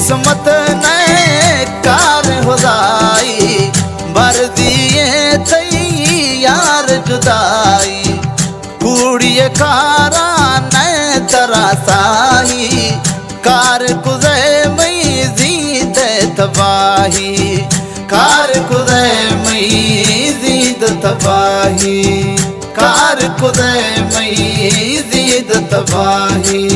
किस्मत ने कार खुदाई भर दिए तैयार जुदाई कूड़िए कारा ने तरासाही कार कुजे मई जीद तबाही कार कुजे मई जीद तबाही कार कुजे मई जीद तबाही।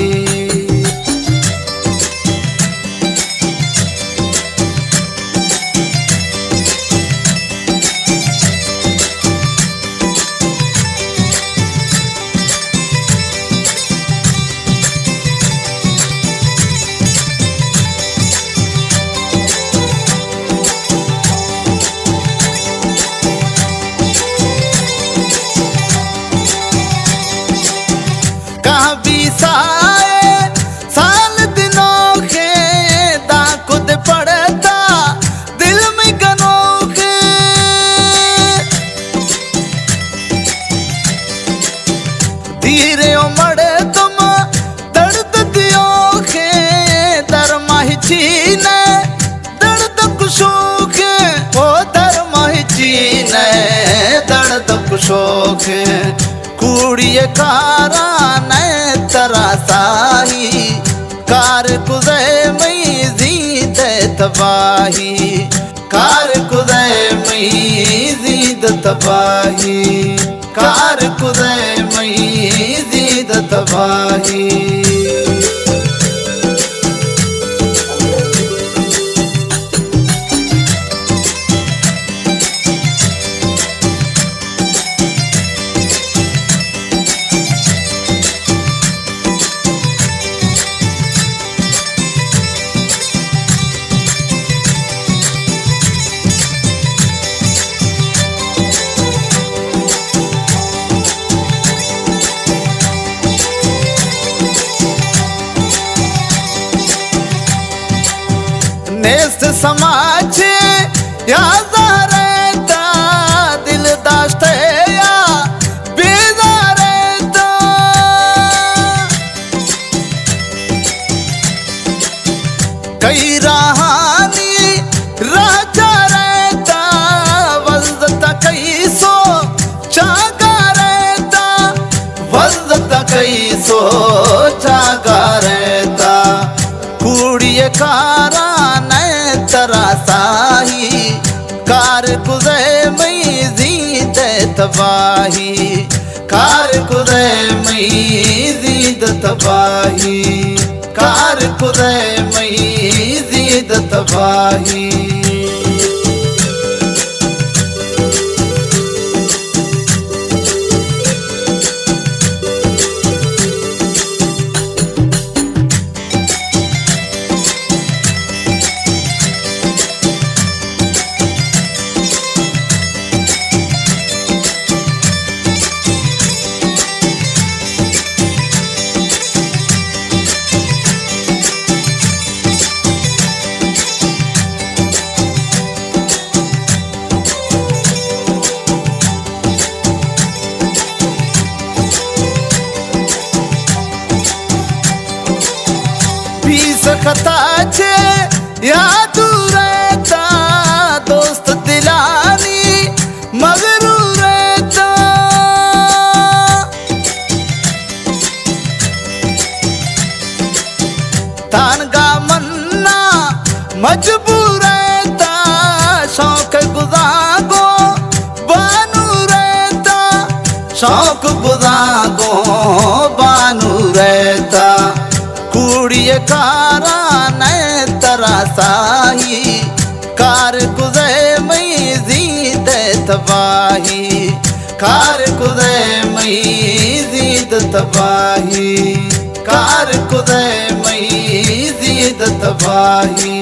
साल दिनों के दा खुद पड़ता दिल में गनों के धीरे उमड़ तुम दर्द दियो के दरमाही चीने दर्द कुशों के ओ दरमाही चीने दर्द कुशों के कूड़िए कारा ने तरासाही कार कुजे मई जीद तबाही कार कुजे मई जीद तबाही कार कुजे मई जीद तबाही। नेस्त समाज याद रहता दिल दाश्ते या बेजार रहता कई रहानी राजा रहता वजता कई सो चागा रहता वजता कई सो चागा रहता कूड़िए कारा तरासाही कार कुजे मई जीद तबाही कार कुजे मई जीद तबाही कार कुजे मई जीद तबाही। सकता छे याद रहता दोस्त दिलानी मगरूर रहता तानगा मन्ना मजबूर रहता शौक गुजागो बानू रहता शौक गुजागो बानू रहता कूड़िए कारा ने तरासाही कार कुजे मई जीद तबाही कार कुजे मई जीद तबाही कार कुजे मई जीद तबाही।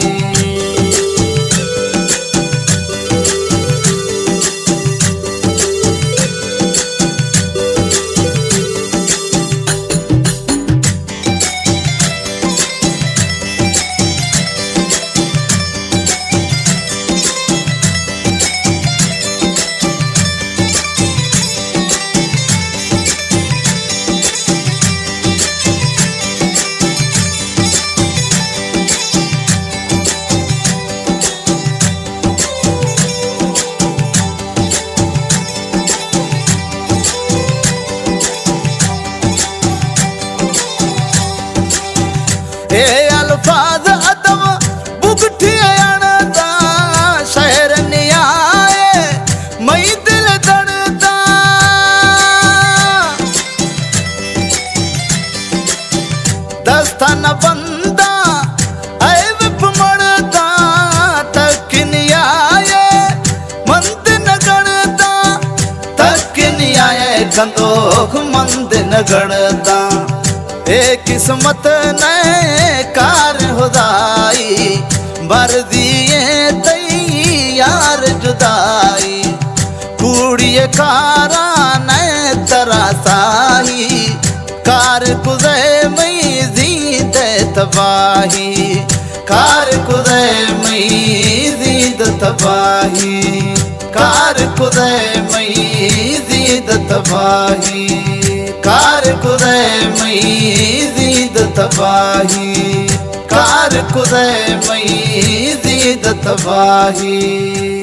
तन बंदा ऐ विप मड़दा तक आए मंद न गणदा तक आए कंदोख मंद न गणदा ए किस्मत ने कार खुदाई बर दिए तैयार जुदाई कूड़िए कारा ने तरासाही कार कुदे मई जीद तबाही कार कुदे मई जीद तबाही कार कुदे मई जीद तबाही कार कुदे मई जीद तबाही कार कुदे मई जीद तबाही।